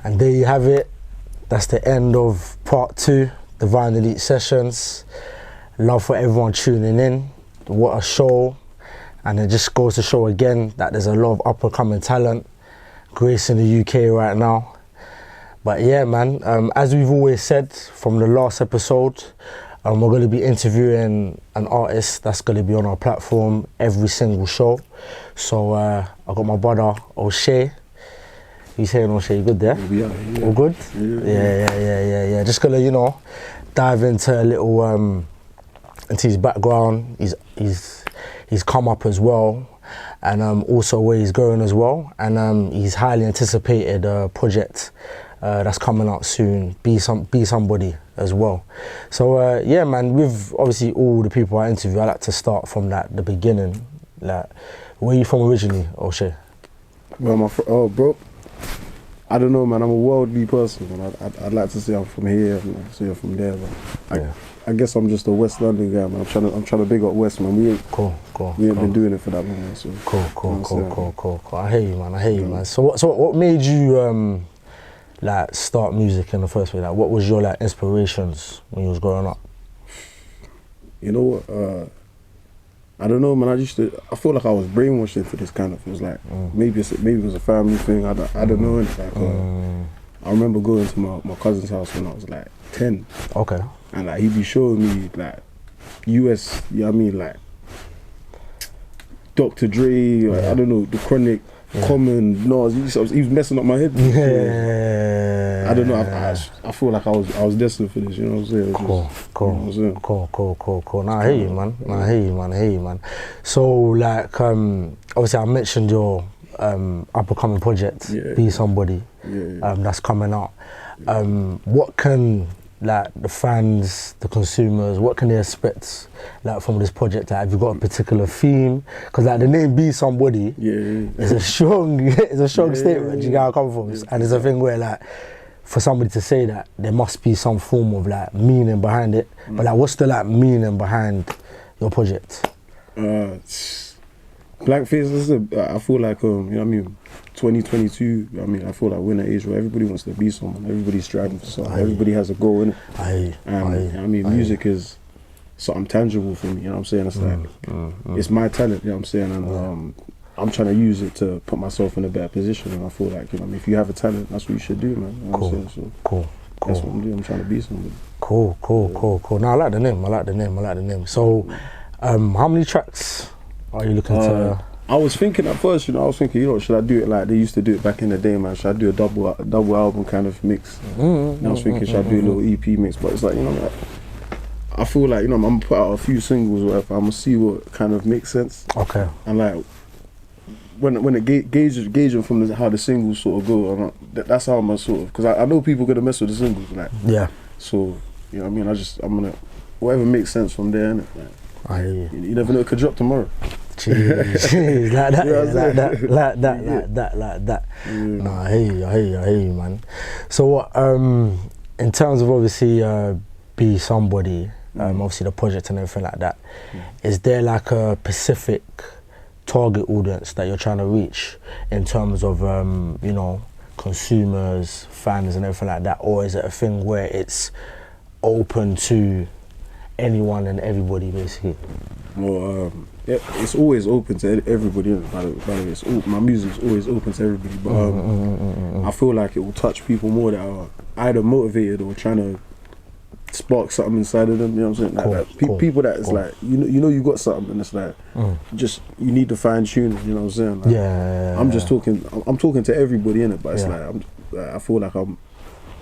And there you have it. That's the end of part 2, Divine Elite Sessions. Love for everyone tuning in. What a show. And it just goes to show again that there's a lot of up-and-coming talent gracing the UK right now. But yeah, man, as we've always said from the last episode, we're going to be interviewing an artist that's going to be on our platform every single show. So I got my brother, Osheas. You saying, Osheas, you good there? Yeah. All good? Yeah. Just going to, dive into a little, into his background. He's come up as well, and also where he's going as well. And he's highly anticipated project that's coming out soon, Be Somebody as well. So yeah, man, with obviously all the people I interview, I like to start from the beginning. Like, where are you from originally, Osheas? Well, bro, I don't know, man. I'm a worldly person, man. I'd like to say I'm from here, and say I'm from there, but I guess I'm just a West London guy, man. I'm trying to big up West, man. We ain't been doing it for that long, man. So cool. I hear you, man. So what made you like start music in the first place? Like, what was your like inspirations when you was growing up? You know what? I don't know, man. I feel like I was brainwashed into this kind of. It was like maybe it was a family thing. I don't know. It's like I remember going to my cousin's house when I was like 10. Okay. And like he'd be showing me like US, you know what I mean, like Dr. Dre, like, I don't know, The Chronic, Common, Nas. He was messing up my head. Yeah. I don't know. I feel like I was destined for this. You know what I'm saying? Cool. Nah, I hear you, man. So like, obviously I mentioned your up-and-coming project, Be Somebody, that's coming out. What can like the fans, the consumers, what can they expect like from this project? Like, have you got a particular theme? Because like the name Be Somebody is a strong statement. You gotta come from, and it's a thing where like for somebody to say that there must be some form of like meaning behind it. But like, what's the like meaning behind your project? Blackface, I feel like, you know what I mean, 2022, I mean, I feel like we're in an age where everybody wants to be someone, everybody's striving for something, everybody has a goal in it. I mean, music is something tangible for me, you know what I'm saying? It's like, it's my talent, you know what I'm saying? And I'm trying to use it to put myself in a better position, and I feel like, you know, if you have a talent, that's what you should do, man. You know what I'm saying? Cool. That's what I'm doing, I'm trying to be somebody. Cool. No, I like the name. So, how many tracks are you looking to? I was thinking at first, you know, should I do it like they used to do it back in the day, man? Should I do a double album kind of mix? And I was thinking, should I do a little EP mix? But it's like, you know, like, I feel like, you know, I'm gonna put out a few singles or whatever. I'm gonna see what kind of makes sense. Okay. And like, when it gauging from how the singles sort of go, that's how I'm gonna sort of, because I know people gonna mess with the singles, like. Yeah. So, you know what I mean? I'm gonna, whatever makes sense from there, innit? Like, I hear you. You never know, it could drop tomorrow. Jeez, like that. No, I hear you, man. So what, in terms of obviously Be Somebody, obviously the project and everything like that, is there like a specific target audience that you're trying to reach in terms of, you know, consumers, fans and everything like that, or is it a thing where it's open to anyone and everybody basically? Well, it's always open to everybody. By the way, my music's always open to everybody. But I feel like it will touch people more that are either motivated or trying to spark something inside of them. You know what I'm saying? Like, people that is like, you know, you got something, and it's like, just you need to fine tune it. You know what I'm saying? Like, I'm just talking. I'm talking to everybody in it, but it's like I feel like I'm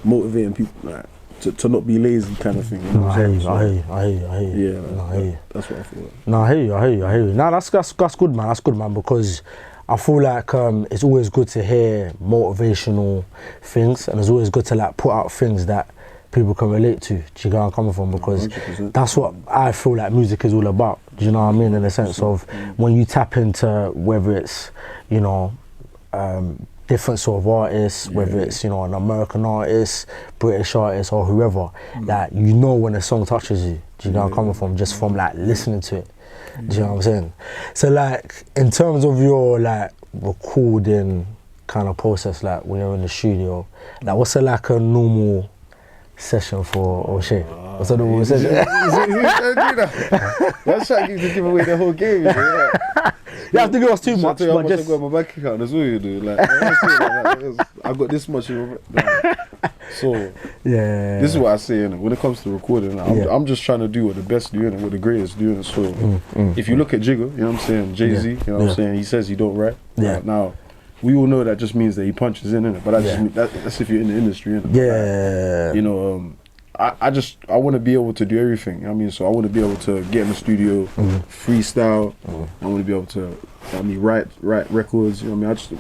motivating people like to not be lazy, kind of thing. You know what I'm saying? I hear you. Yeah, that's what I feel like. No, I hear you. No, that's good, man. That's good, man, because I feel like it's always good to hear motivational things, and it's always good to like put out things that people can relate to. Do you get where I'm coming from? Because 100%. That's what I feel like music is all about. Do you know what I mean? In the sense of when you tap into whether it's, you know, different sort of artists, whether it's, you know, an American artist, British artist or whoever, that you know when a song touches you. Do you know where I'm coming from? Just from like listening to it. Do you know what I'm saying? So like, in terms of your like recording kind of process like when you're in the studio? Like, what's a normal session for Osheas? What's a normal session? That's trying to give away the whole game. You have to give us too much, but just... I got my bank account as well, you do. Like, I got this much. So, yeah. This is what I say, innit? When it comes to recording, I'm just trying to do what the best do, and what the greatest do. So, if you look at Jigga, you know what I'm saying, Jay-Z, you know what I'm saying, he says he don't rap. Yeah. Now, we all know that just means that he punches in, innit? But that's if you're in the industry, innit? Yeah. Like, you know, I want to be able to do everything. You know what I mean, so I want to be able to get in the studio, freestyle. I want to be able to, write records. You know what I mean, I just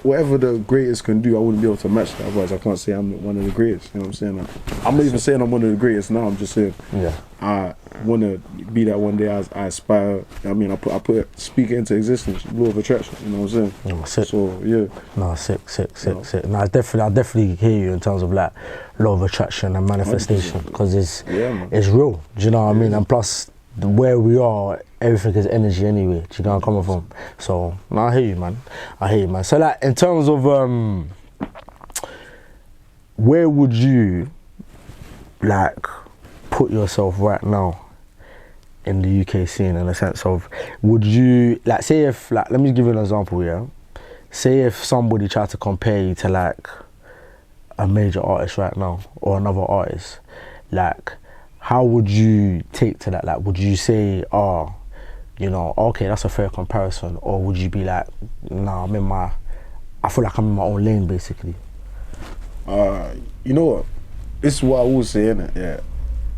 whatever the greatest can do, I wouldn't be able to match that. Otherwise, I can't say I'm one of the greatest. You know what I'm saying? I'm not even saying I'm one of the greatest now. I'm just saying I want to be that one day. I aspire. You know what I mean, I put speak it into existence. Law of attraction. You know what I'm saying? Sick. So yeah. No, sick. No, I definitely hear you in terms of like law of attraction and manifestation, because it's real. Do you know what I mean? And plus, where we are, everything is energy anyway. Do you know where I'm coming from? So, no, I hear you, man. So, like, in terms of where would you like put yourself right now in the UK scene, in the sense of, would you like, say if, like, let me give you an example, yeah? Say if somebody tried to compare you to like a major artist right now, or another artist, like, how would you take to that? Like, would you say, you know, okay, that's a fair comparison, or would you be like, nah, I feel like I'm in my own lane, basically? You know what? This is what I will say, innit? Yeah.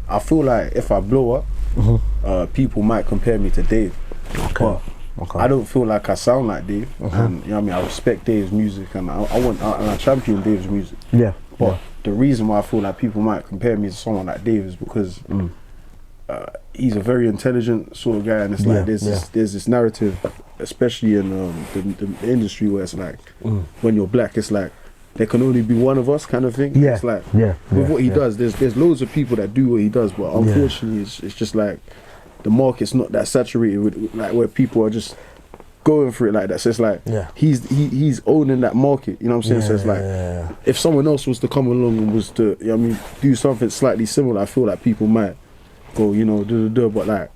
I feel like if I blow up, people might compare me to Dave. Okay. But I don't feel like I sound like Dave, and you know what I mean. I respect Dave's music, and I champion Dave's music. Yeah. But the reason why I feel like people might compare me to someone like Dave is because he's a very intelligent sort of guy, and it's like there's this narrative, especially in the industry, where it's like when you're black, it's like there can only be one of us, kind of thing. Yeah. It's like with what he does, there's loads of people that do what he does, but unfortunately, it's just like the market's not that saturated with like where people are just going for it like that. So it's like he's owning that market, you know what I'm saying? So it's like if someone else was to come along and was to, you know what I mean, do something slightly similar, I feel like people might go, you know, but like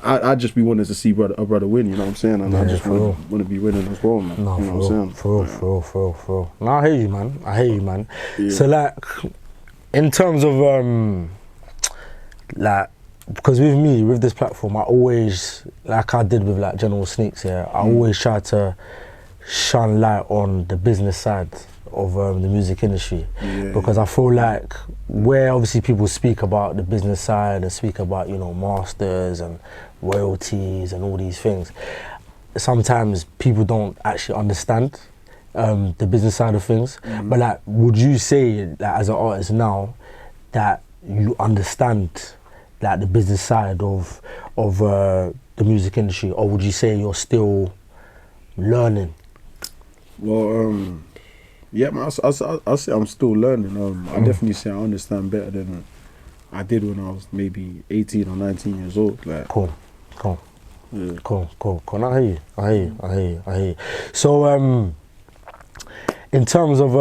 I'd just be wanting to see a brother win, you know what I'm saying? And I just want to be winning as well, man. No, you know what I'm saying? For real. No, I hear you, man. Yeah. So like, in terms of like, because with me, with this platform, I always, like I did with like General Sneaks here, I always try to shine light on the business side of the music industry, because I feel like where obviously people speak about the business side and speak about, you know, masters and royalties and all these things, sometimes people don't actually understand the business side of things. But like, would you say that as an artist now that you understand like the business side of the music industry, or would you say you're still learning? Well, yeah, man, I'll say I'm still learning. I definitely say I understand better than I did when I was maybe 18 or 19 years old. Like, Cool. Yeah. Cool. I hear you. So, in terms of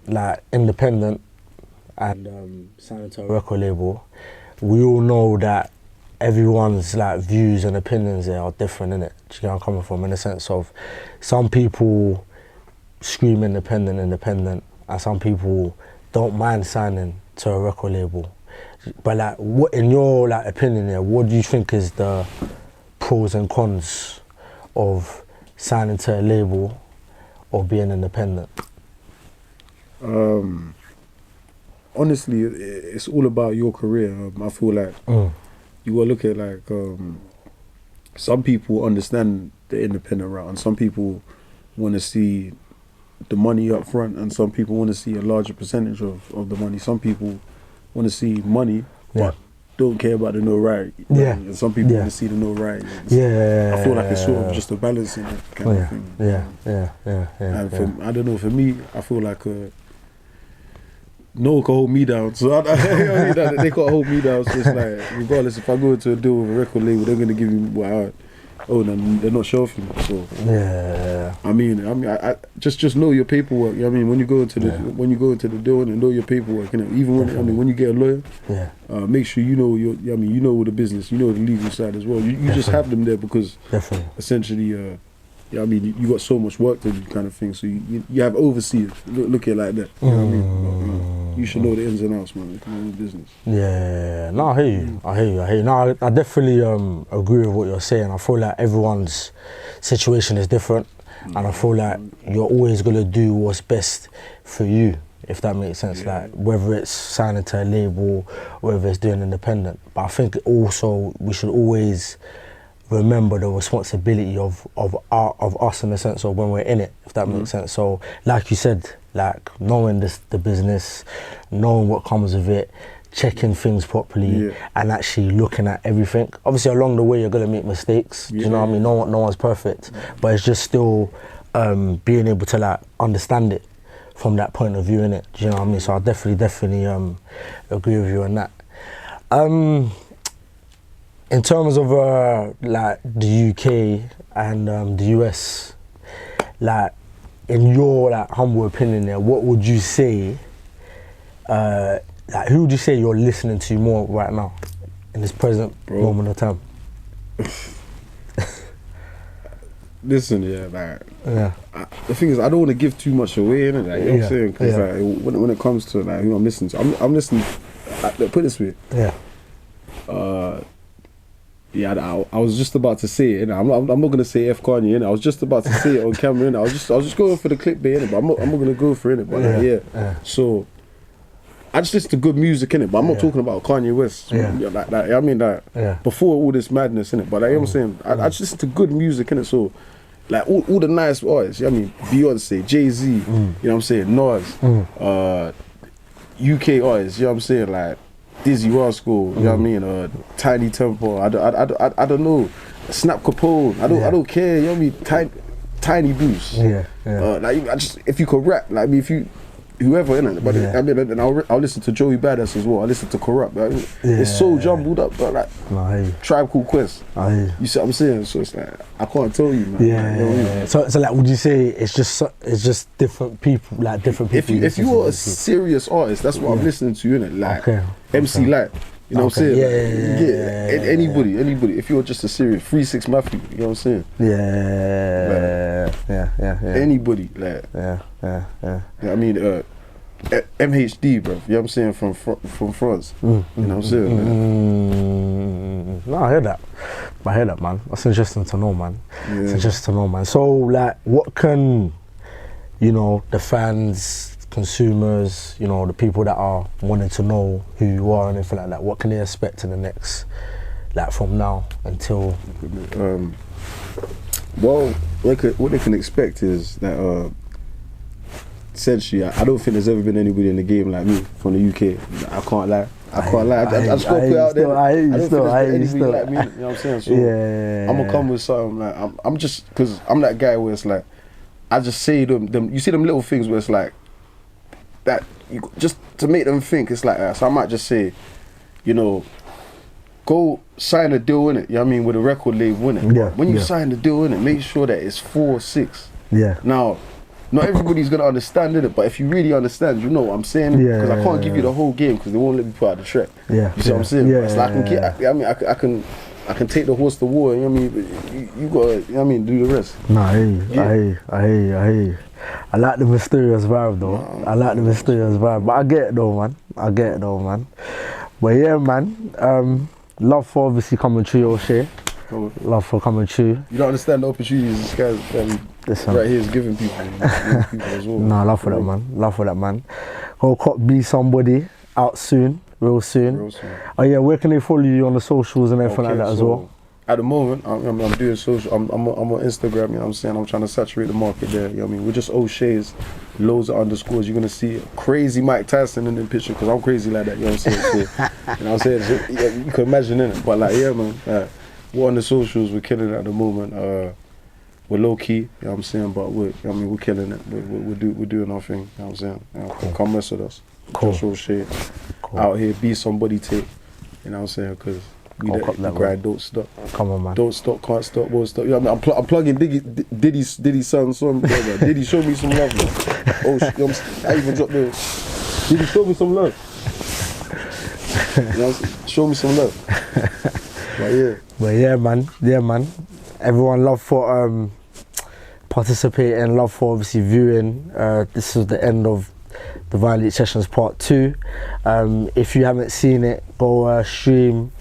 like independent and signing to a record label, we all know that everyone's like views and opinions there are different, innit? Do you get where I'm coming from? In the sense of some people scream independent, and some people don't mind signing to a record label. But like, what, in your like opinion here, what do you think is the pros and cons of signing to a label or being independent? Honestly, it's all about your career. I feel like you gotta look at like some people understand the independent route, and some people want to see the money up front, and some people want to see a larger percentage of the money. Some people want to see money, but don't care about the notoriety. And some people want to see the notoriety. I feel like it's sort of just a balancing kind of thing. And I don't know, for me, I feel like no one can hold me down, so they can't hold me down. So it's like, regardless, if I go into a deal with a record label, they're gonna give me what I oh, they're not shelving. So yeah. I just know your paperwork. You know what I mean, when you go into the deal and know your paperwork. You know, even when you get a lawyer, make sure you know you know the business, you know the legal side as well. You just have them there because essentially, I mean, you got so much work to do, kind of thing. So you have overseers. Look at it like that. You know what I mean? But, you should know the ins and outs, man. Come on, business. Yeah. No, I hear you. I hear you. No, I definitely agree with what you're saying. I feel like everyone's situation is different, and I feel like you're always gonna do what's best for you, if that makes sense. Like whether it's signing to a label, whether it's doing independent. But I think also we should always remember the responsibility of us in the sense of when we're in it, if that makes sense. So like you said, like knowing the business, knowing what comes with it, checking things properly, and actually looking at everything. Obviously along the way you're gonna make mistakes, do you know what I mean? No one's perfect, but it's just still being able to like understand it from that point of view, innit? Do you know what I mean? So I definitely agree with you on that. In terms of like the UK and the US, like in your like humble opinion there, what would you say, like who would you say you're listening to more right now in this present moment of time? Listen, the thing is, I don't want to give too much away, innit? Like, you know what I'm saying? Because like, when it comes to like who I'm listening to, I'm listening. Put it this way. I was just about to say it. I'm not gonna say F Kanye. I was just about to say it on camera. I was just going for the clickbait, innit? But I'm not gonna go for it. But so I just listen to good music, innit? But I'm not talking about Kanye West. Like I mean, like before all this madness, innit? But like, you know what I'm saying, I just listen to good music, innit? So like all the nice artists. You know what I mean, Beyonce, Jay-Z. You know what I'm saying, Nas, UK artists. You know what I'm saying, like Dizzy Rascal, you know what I mean, Tiny Temple, I don't know, Snap Capone, I don't care, you know what I mean, Tiny Boost, like if you could rap, like I mean, if you, whoever, innit, but I mean, and I'll listen to Joey Badass as well, I listen to Corrupt, like, it's so jumbled up, but like, Tribe Called Quest, you see what I'm saying, so it's like, I can't tell you, man. You know what I mean? So like, would you say it's just different people, like different people? If you're a serious artist, that's what I'm listening to, innit, like, MC Light, you know what I'm saying? Anybody, if you're just a serious 3-6 Matthew, you know what I'm saying? Anybody, like, I mean, MHD, bro, you know what I'm saying, from France, you know what I'm saying? No, I hear that, man. That's interesting to know, man. It's interesting to know, man. So, like, what can, you know, the fans, consumers, you know, the people that are wanting to know who you are and anything like that, what can they expect in the next, like, from now until? Well, what they can expect is that, essentially, I don't think there's ever been anybody in the game like me from the UK. I can't lie. I just gotta put it out there. I don't think there's anybody like me. You know what I'm saying? So I'm gonna come with something like I'm just, because I'm that guy where it's like I just say them. You see them little things where it's like that. Just to make them think. It's like so I might just say, you know, go sign a deal, innit? You know what I mean, with a record label, innit? Yeah. When you sign the deal, innit, make sure that it's 4-6. Yeah. Now, not everybody's gonna understand it, but if you really understand, you know what I'm saying. Because I can't give you the whole game because they won't let me put out the track. You see what I'm saying? It's like I can take the horse to war. You know what I mean? You gotta, you know what I mean, do the rest. Nah, I hear you. I like the mysterious vibe though. I like the mysterious vibe, but I get it though, man. But yeah, man. Love for obviously coming true, Osheas. Love for coming true. You don't understand the opportunities this guy right here is giving people as well. Nah, love for that, man. Love for that, man. Go cop Be Somebody out soon, real soon. Oh yeah, where can they follow you on the socials and everything like that as well? At the moment, I'm doing social. I'm on Instagram. You know what I'm saying? I'm trying to saturate the market there. You know what I mean? We're just Osheas, loads of underscores. You're gonna see crazy Mike Tyson in the picture because I'm crazy like that. You know what I'm saying? So, you know what I'm saying? So, yeah, you can imagine it. But like, yeah, man. We're on the socials. We're killing it at the moment. We're low key. You know what I'm saying? But we're killing it. We're doing our thing. You know what I'm saying? Cool. Come mess with us. Cool. Just Osheas. Cool. Out here, be somebody tape. You know what I'm saying? Because We the grind don't stop. Come on, man. Don't stop, can't stop, won't stop. You know what I mean? I'm plugging Diddy's son's song, man. Diddy, show me some love, man. Oh, I even dropped the Diddy, show me some love. You know, show me some love. But yeah, man. Everyone love for participating, love for obviously viewing. This is the end of the Violent Sessions Part 2. If you haven't seen it, go stream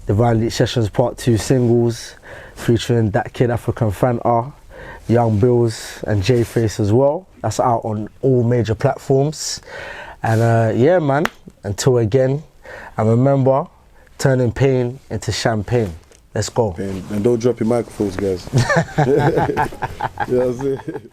the Violent Sessions Part 2 singles featuring That Kid African Fanta, Young Bills and J-Face as well. That's out on all major platforms. And yeah, man, until again, and remember, turning pain into champagne. Let's go. And don't drop your microphones, guys. You know what I'm saying?